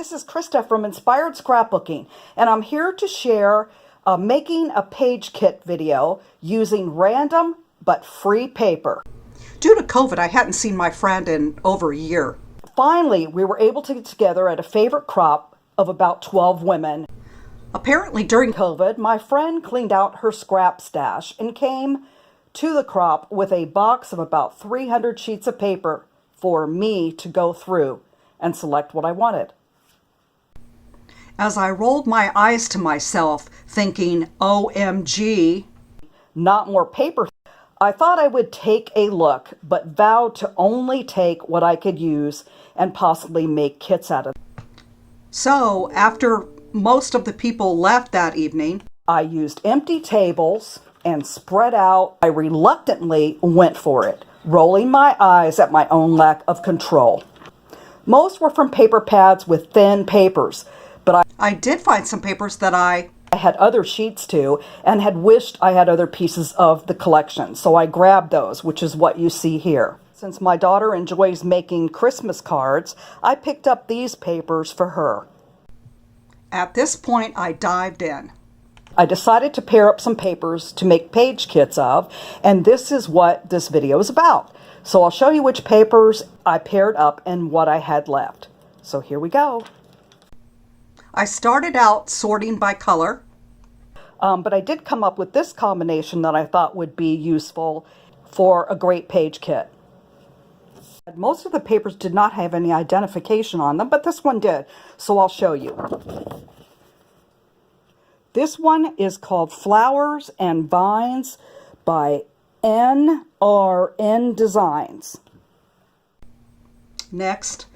This is Krista from Inspired Scrapbooking, and I'm here to share a making a page kit video using random but free paper. Due to COVID, I hadn't seen my friend in over a year. Finally, we were able to get together at a favorite crop of about 12 women. Apparently during COVID, my friend cleaned out her scrap stash and came to the crop with a box of about 300 sheets of paper for me to go through and select what I wanted. As I rolled my eyes to myself, thinking, OMG. Not more paper. I thought I would take a look, but vowed to only take what I could use and possibly make kits out of. So, after most of the people left that evening, I used empty tables and spread out. I reluctantly went for it, rolling my eyes at my own lack of control. Most were from paper pads with thin papers, but I did find some papers that I had other sheets too, and had wished I had other pieces of the collection. So I grabbed those, which is what you see here. Since my daughter enjoys making Christmas cards, I picked up these papers for her. At this point, I dived in. I decided to pair up some papers to make page kits of, and this is what this video is about. So I'll show you which papers I paired up and what I had left. So here we go. I started out sorting by color. But I did come up with this combination that I thought would be useful for a great page kit. Most of the papers did not have any identification on them, but this one did. So I'll show you. This one is called Flowers and Vines by NRN Designs. Next,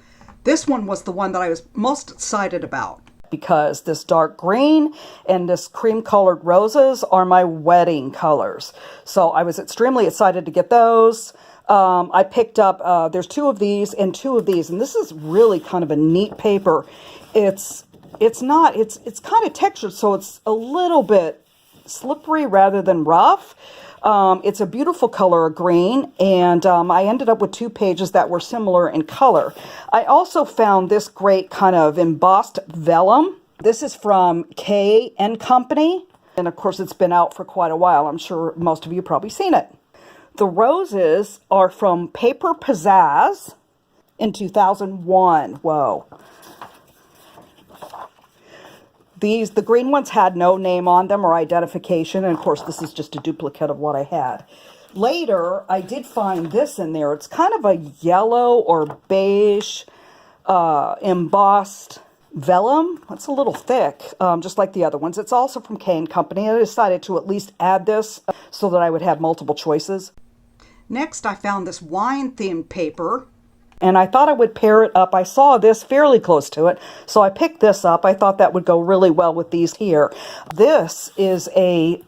this one was the one that I was most excited about. Because this dark green and this cream colored roses are my wedding colors. So I was extremely excited to get those. I picked up, there's two of these and two of these, and this is really kind of a neat paper. It's kind of textured, so it's a little bit slippery rather than rough. It's a beautiful color of green, and I ended up with two pages that were similar in color. I also found this great kind of embossed vellum. This is from K & Company, and of course it's been out for quite a while. I'm sure most of you probably seen it. The roses are from Paper Pizzazz in 2001. Whoa. The green ones had no name on them or identification, and of course this is just a duplicate of what I had. Later, I did find this in there. It's kind of a yellow or beige embossed vellum. It's a little thick, just like the other ones. It's also from K & Company. I decided to at least add this so that I would have multiple choices. Next, I found this wine-themed paper. And I thought I would pair it up. I saw this fairly close to it, so I picked this up. I thought that would go really well with these here. This is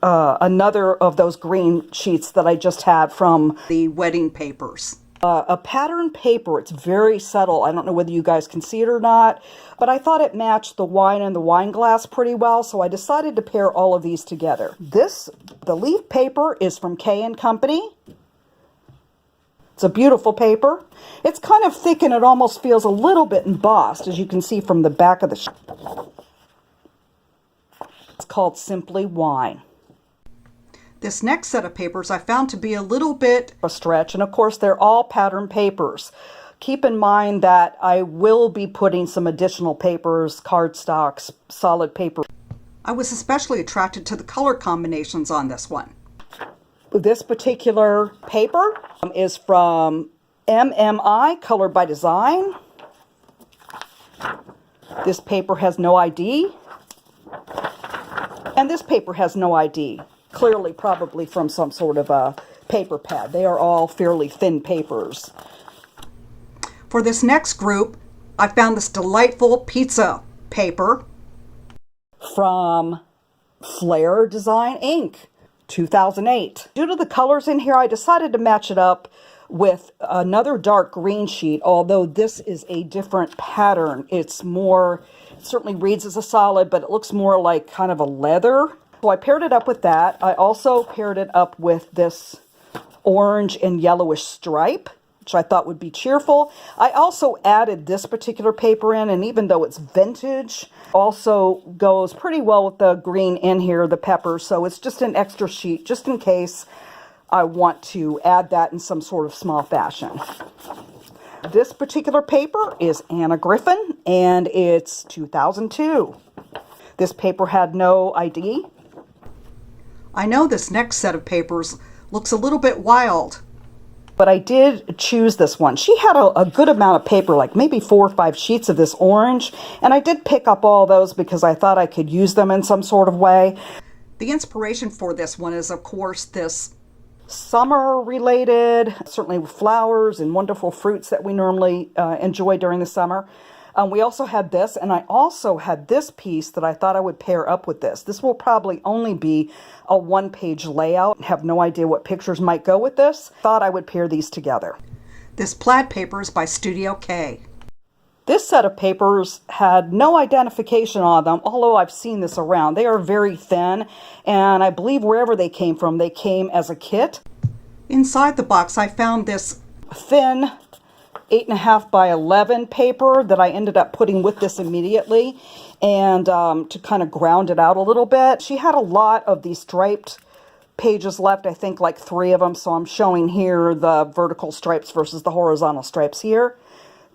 another of those green sheets that I just had from the wedding papers. A pattern paper. It's very subtle. I don't know whether you guys can see it or not, but I thought it matched the wine and the wine glass pretty well, so I decided to pair all of these together. The leaf paper is from K & Company. It's a beautiful paper. It's kind of thick and it almost feels a little bit embossed, as you can see from the back of the sheet. It's called Simply Wine. This next set of papers I found to be a little bit a stretch, and of course they're all pattern papers. Keep in mind that I will be putting some additional papers, cardstocks, solid paper. I was especially attracted to the color combinations on this one. This particular paper is from MMI, Colored by Design. This paper has no ID. And this paper has no ID. Clearly, probably from some sort of a paper pad. They are all fairly thin papers. For this next group, I found this delightful pizza paper. From Flair Design Inc. 2008. Due to the colors in here, I decided to match it up with another dark green sheet, although this is a different pattern. It certainly reads as a solid, but it looks more like kind of a leather. So I paired it up with that. I also paired it up with this orange and yellowish stripe which I thought would be cheerful. I also added this particular paper in, and even though it's vintage, also goes pretty well with the green in here, the pepper. So it's just an extra sheet, just in case I want to add that in some sort of small fashion. This particular paper is Anna Griffin, and it's 2002. This paper had no ID. I know this next set of papers looks a little bit wild. But I did choose this one. She had a good amount of paper, like maybe 4 or 5 sheets of this orange. And I did pick up all those because I thought I could use them in some sort of way. The inspiration for this one is, of course, this Summer related, certainly with flowers and wonderful fruits that we normally enjoy during the summer. We also had this, and I also had this piece that I thought I would pair up with this. This will probably only be a 1-page layout. Have no idea what pictures might go with this. Thought I would pair these together. This plaid paper is by Studio K. This set of papers had no identification on them, although I've seen this around. They are very thin, and I believe wherever they came from, they came as a kit. Inside the box, I found this Thin 8.5 by 11 paper that I ended up putting with this immediately, and to kind of ground it out a little bit. She had a lot of these striped pages left, I think like 3 of them, so I'm showing here the vertical stripes versus the horizontal stripes here.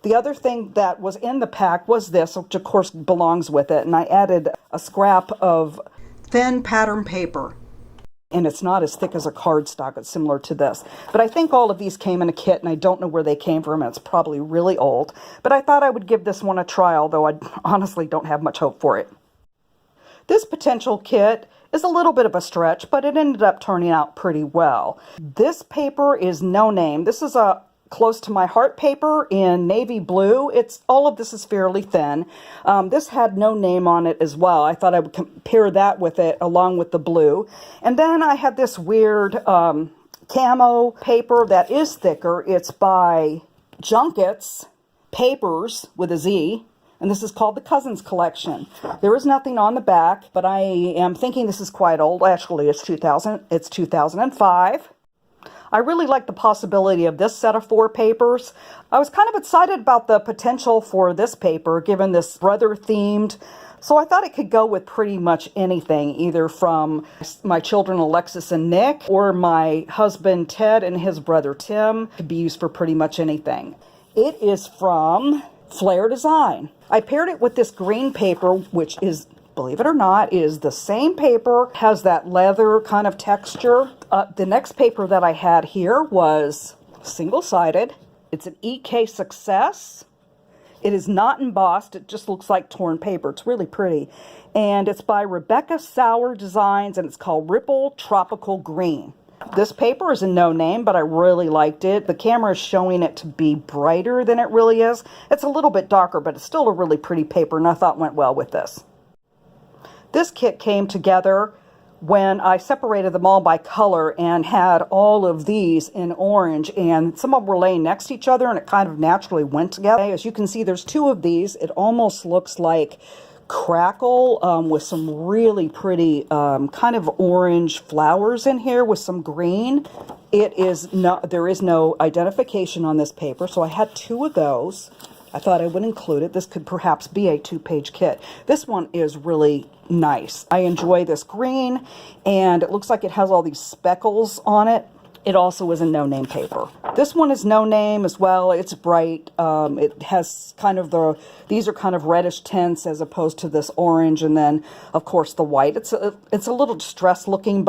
The other thing that was in the pack was this, which of course belongs with it, and I added a scrap of thin pattern paper. And it's not as thick as a cardstock. It's similar to this. But I think all of these came in a kit, and I don't know where they came from. And it's probably really old. But I thought I would give this one a try, although I honestly don't have much hope for it. This potential kit is a little bit of a stretch, but it ended up turning out pretty well. This paper is No Name. This is a close to my heart paper in navy blue. All of this is fairly thin. This had No Name on it as well. I thought I would compare that with it along with the blue. And then I had this weird camo paper that is thicker. It's by Junkett's Papers with a Z. And this is called the Cousins Collection. There is nothing on the back, but I am thinking this is quite old. Actually, it's 2005. I really like the possibility of this set of 4 papers. I was kind of excited about the potential for this paper, given this brother-themed. So I thought it could go with pretty much anything, either from my children Alexis and Nick, or my husband Ted and his brother Tim. It could be used for pretty much anything. It is from Flair Design. I paired it with this green paper, which is, believe it or not, is the same paper, has that leather kind of texture. The next paper that I had here was single-sided. It's an EK Success. It is not embossed. It just looks like torn paper. It's really pretty. And it's by Rebecca Sauer Designs, and it's called Ripple Tropical Green. This paper is a No Name, but I really liked it. The camera is showing it to be brighter than it really is. It's a little bit darker, but it's still a really pretty paper, and I thought went well with this. This kit came together when I separated them all by color and had all of these in orange, and some of them were laying next to each other, and it kind of naturally went together. As you can see, there's 2 of these. It almost looks like crackle with some really pretty kind of orange flowers in here with some green. There is no identification on this paper, so I had 2 of those. I thought I would include it. This could perhaps be a 2-page kit. This one is really nice. I enjoy this green, and it looks like it has all these speckles on it. It also is a No Name paper. This one is No Name as well. It's bright. It has kind of these are kind of reddish tints as opposed to this orange, and then of course the white. It's a little distressed looking,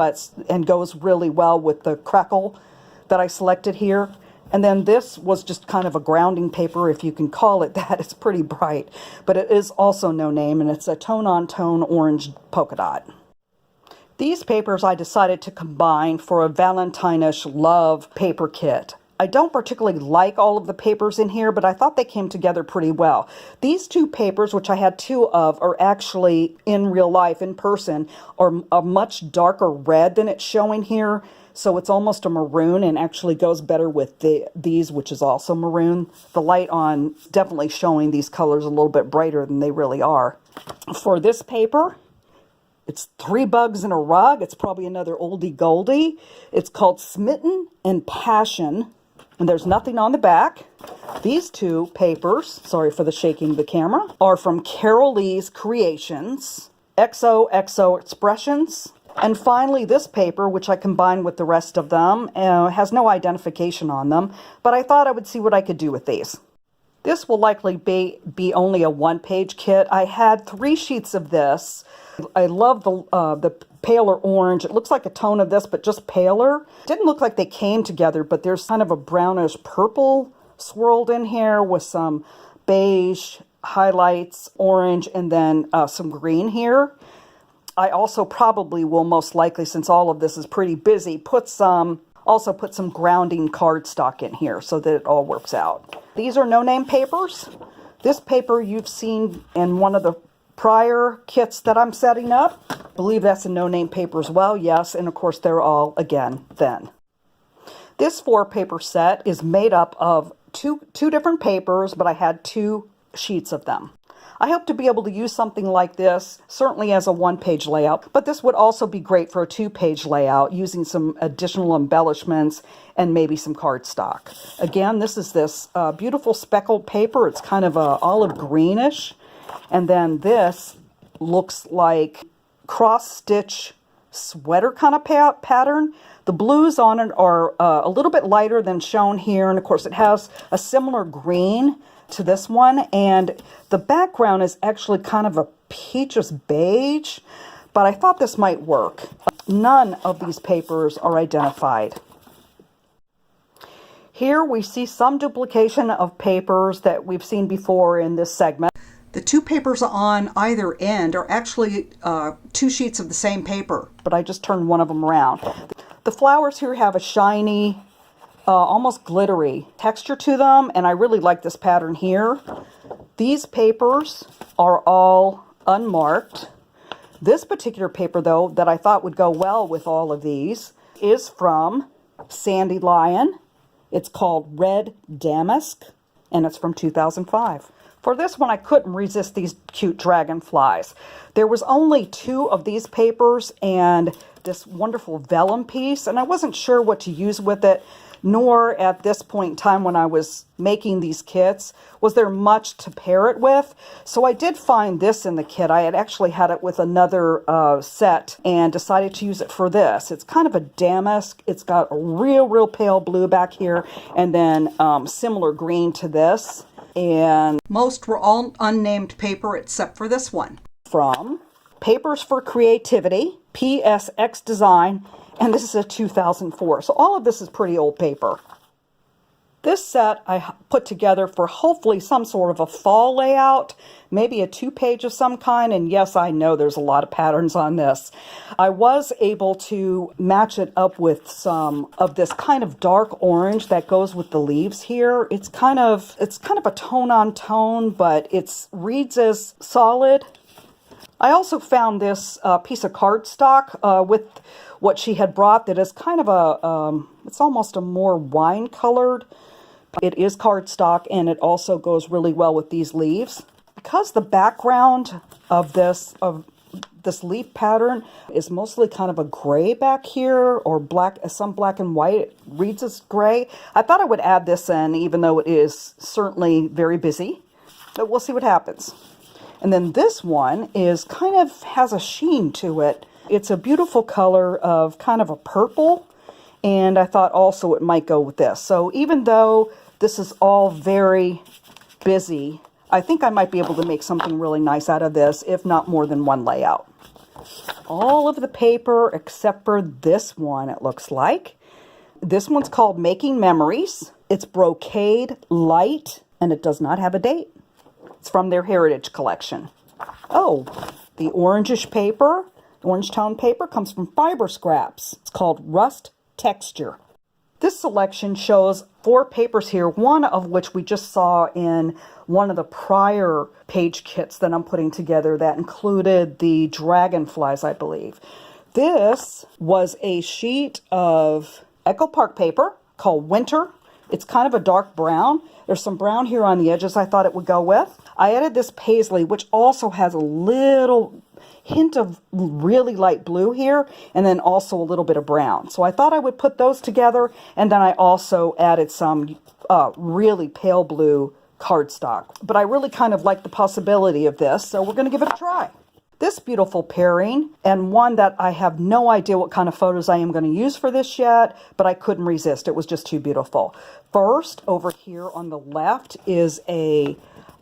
and goes really well with the crackle that I selected here. And then this was just kind of a grounding paper, if you can call it that. It's pretty bright, but it is also No Name, and it's a tone-on-tone orange polka dot. These papers I decided to combine for a Valentine-ish love paper kit. I don't particularly like all of the papers in here, but I thought they came together pretty well. These 2 papers, which I had 2 of, are actually in real life, in person, are a much darker red than it's showing here. So it's almost a maroon and actually goes better with these, which is also maroon. The light on definitely showing these colors a little bit brighter than they really are. For this paper, it's 3 Bugs in a Rug. It's probably another oldie goldie. It's called Smitten and Passion. And there's nothing on the back. These two papers, sorry for the shaking of the camera, are from Carol Lee's Creations, XOXO Expressions. And finally, this paper, which I combined with the rest of them, has no identification on them, but I thought I would see what I could do with these. This will likely be only a one-page kit. I had 3 sheets of this. I love the paler orange. It looks like a tone of this, but just paler. Didn't look like they came together, but there's kind of a brownish purple swirled in here with some beige highlights, orange, and then some green here. I also probably will most likely, since all of this is pretty busy, also put some grounding cardstock in here so that it all works out. These are no-name papers. This paper you've seen in one of the prior kits that I'm setting up. I believe that's a no-name paper as well, yes, and of course they're all, again, thin. This 4-paper set is made up of two different papers, but I had 2 sheets of them. I hope to be able to use something like this, certainly as a 1-page layout, but this would also be great for a 2-page layout using some additional embellishments and maybe some cardstock. Again, this is this beautiful speckled paper. It's kind of a olive greenish. And then this looks like cross-stitch sweater kind of pattern. The blues on it are a little bit lighter than shown here. And of course, it has a similar green to this one, and the background is actually kind of a peaches beige, but I thought this might work. None of these papers are identified. Here we see some duplication of papers that we've seen before in this segment. The 2 papers on either end are actually 2 sheets of the same paper. But I just turned one of them around. The flowers here have a shiny, almost glittery texture to them, and I really like this pattern here. These papers are all unmarked. This particular paper, though, that I thought would go well with all of these, is from Sandy Lion. It's called Red Damask, and it's from 2005. For this one, I couldn't resist these cute dragonflies. There was only 2 of these papers and this wonderful vellum piece, and I wasn't sure what to use with it, nor at this point in time when I was making these kits, was there much to pair it with. So I did find this in the kit. I had actually had it with another set and decided to use it for this. It's kind of a damask. It's got a real pale blue back here, and then similar green to this. And most were all unnamed paper except for this one. From Papers for Creativity, PSX Design, and this is a 2004. So all of this is pretty old paper. This set I put together for hopefully some sort of a fall layout, maybe a 2-page of some kind, and yes, I know there's a lot of patterns on this. I was able to match it up with some of this kind of dark orange that goes with the leaves here. It's kind of a tone on tone, but it reads as solid. I also found this piece of cardstock with what she had brought that is kind of it's almost a more wine colored. It is cardstock, and it also goes really well with these leaves. Because the background of this leaf pattern is mostly kind of a gray back here, or black, some black and white, it reads as gray. I thought I would add this in, even though it is certainly very busy. But we'll see what happens. And then this one is kind of has a sheen to it. It's a beautiful color of kind of a purple, and I thought also it might go with this. So even though this is all very busy, I think I might be able to make something really nice out of this, if not more than one layout. All of the paper except for this one, it looks like. This one's called Making Memories. It's brocade light, and it does not have a date. It's from their Heritage collection. Oh, the orangish paper, orange tone paper, comes from Fiber Scraps. It's called Rust Texture. This selection shows 4 papers here, one of which we just saw in one of the prior page kits that I'm putting together that included the dragonflies, I believe. This was a sheet of Echo Park paper called Winter. It's kind of a dark brown. There's some brown here on the edges I thought it would go with. I added this paisley, which also has a little hint of really light blue here, and then also a little bit of brown. So I thought I would put those together, and then I also added some really pale blue cardstock. But I really kind of like the possibility of this, so we're going to give it a try. This beautiful pairing, and one that I have no idea what kind of photos I am going to use for this yet, but I couldn't resist. It was just too beautiful. First, over here on the left is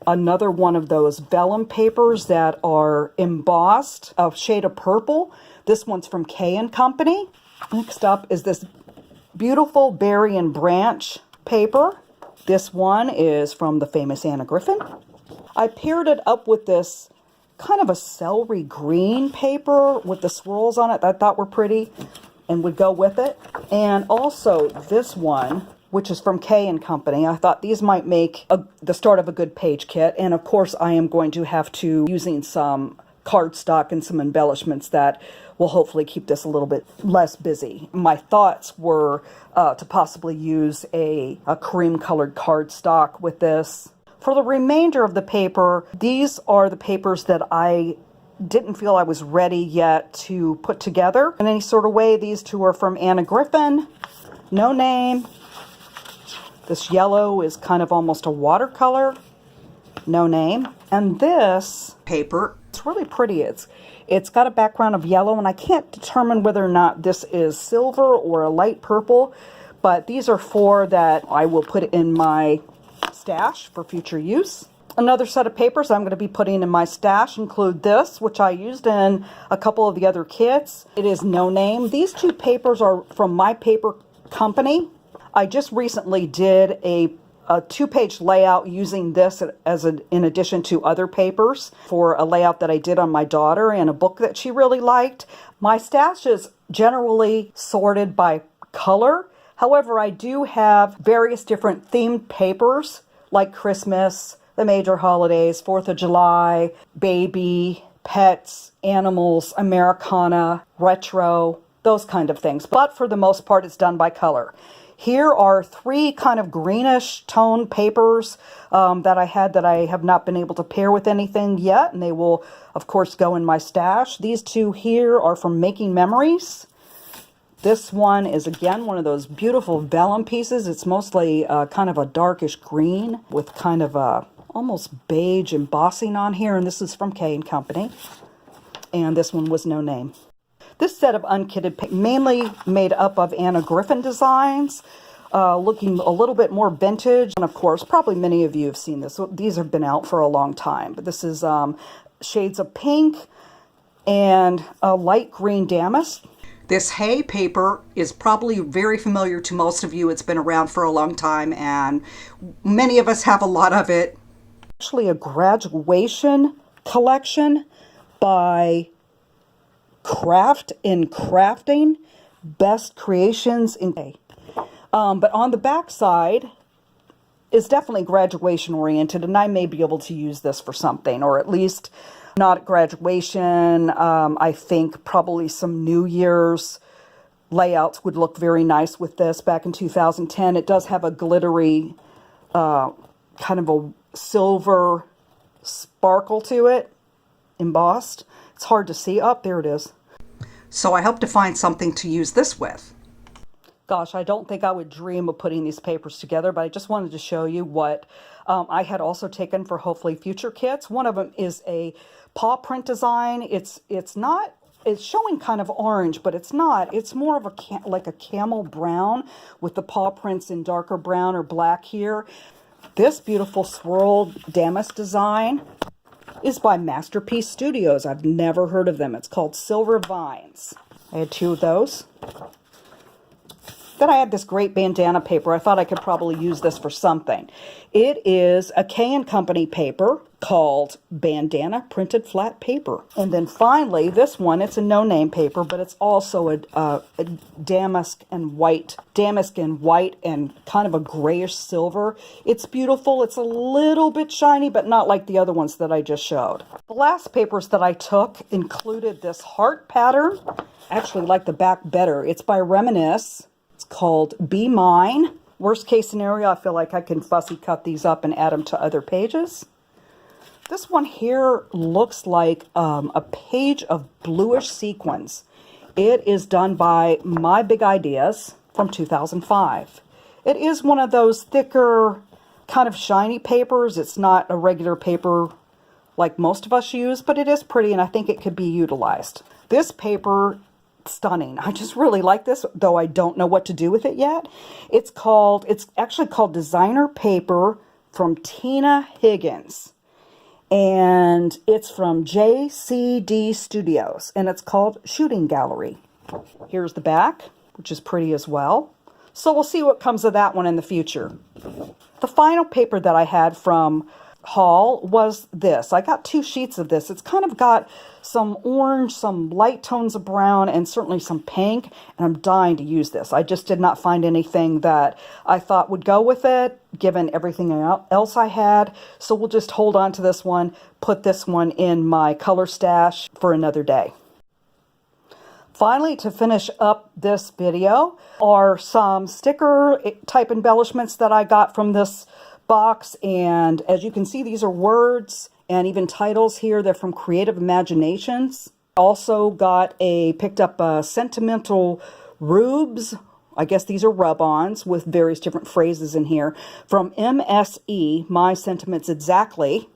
another one of those vellum papers that are embossed, a shade of purple. This one's from K & Company. Next up is this beautiful berry and branch paper. This one is from the famous Anna Griffin. I paired it up with this kind of a celery green paper with the swirls on it that I thought were pretty and would go with it. And also this one, which is from K & Company. I thought these might make the start of a good page kit. And of course, I am going to have to using some cardstock and some embellishments that will hopefully keep this a little bit less busy. My thoughts were to possibly use a cream colored cardstock with this. For the remainder of the paper, these are the papers that I didn't feel I was ready yet to put together in any sort of way. These two are from Anna Griffin, No Name. This yellow is kind of almost a watercolor, No Name. And this paper, it's really pretty. It's got a background of yellow, and I can't determine whether or not this is silver or a light purple, but these are four that I will put in my stash for future use. Another set of papers I'm going to be putting in my stash include this, which I used in a couple of the other kits. It is No Name. These two papers are from My Paper Company. I just recently did a two-page layout using this in addition to other papers for a layout that I did on my daughter and a book that she really liked. My stash is generally sorted by color. However, I do have various different themed papers like Christmas, the major holidays, 4th of July, baby, pets, animals, Americana, retro, those kind of things. But for the most part, it's done by color. Here are three kind of greenish tone papers that I have not been able to pair with anything yet, and they will, of course, go in my stash. These two here are from Making Memories. This one is, again, one of those beautiful vellum pieces. It's mostly kind of a darkish green with kind of a almost beige embossing on here, and this is from K & Company. And this one was No Name. This set of unkitted, mainly made up of Anna Griffin designs, looking a little bit more vintage. And of course, probably many of you have seen this. These have been out for a long time. But this is shades of pink and a light green damask. This hay paper is probably very familiar to most of you. It's been around for a long time, and many of us have a lot of it. Actually, a graduation collection by Craft in Crafting, Best Creations in Hay. But on the back side is definitely graduation oriented, and I may be able to use this for something, or at least not at graduation. I think probably some New Year's layouts would look very nice with this back in 2010. It does have a glittery kind of a silver sparkle to it, embossed. It's hard to see. Up there it is. So I hope to find something to use this with. Gosh, I don't think I would dream of putting these papers together, but I just wanted to show you what I had also taken for hopefully future kits. One of them is a paw print design. It's showing kind of orange, but it's not. It's more of like a camel brown with the paw prints in darker brown or black here. This beautiful swirled damask design is by Masterpiece Studios. I've never heard of them. It's called Silver Vines. I had two of those. Then I had this great bandana paper. I thought I could probably use this for something. It is a K & Company paper called Bandana Printed Flat Paper. And then finally, this one, it's a No Name paper, but it's also a damask and white and kind of a grayish silver. It's beautiful. It's a little bit shiny, but not like the other ones that I just showed. The last papers that I took included this heart pattern. I actually like the back better. It's by Reminisce. It's called Be Mine. Worst case scenario, I feel like I can fussy cut these up and add them to other pages. This one here looks like a page of bluish sequins. It is done by My Big Ideas from 2005. It is one of those thicker, kind of shiny papers. It's not a regular paper like most of us use, but it is pretty and I think it could be utilized. This paper, stunning. I just really like this, though I don't know what to do with it yet. It's actually called Designer Paper from Tina Higgins. And it's from JCD Studios, and it's called Shooting Gallery. Here's the back, which is pretty as well. So we'll see what comes of that one in the future. The final paper that I had from haul was this. I got 2 sheets of this. It's kind of got some orange, some light tones of brown, and certainly some pink, and I'm dying to use this. I just did not find anything that I thought would go with it, given everything else I had. So we'll just hold on to this one, put this one in my color stash for another day. Finally, to finish up this video are some sticker type embellishments that I got from this box, and as you can see, these are words and even titles here. They're from Creative Imaginations. Also picked up Sentimental Rubes. I guess these are rub-ons with various different phrases in here from MSE, My Sentiments Exactly.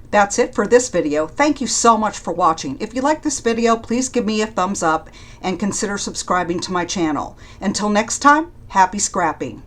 That's it for this video. Thank you so much for watching. If you like this video, please give me a thumbs up and consider subscribing to my channel. Until next time, happy scrapping.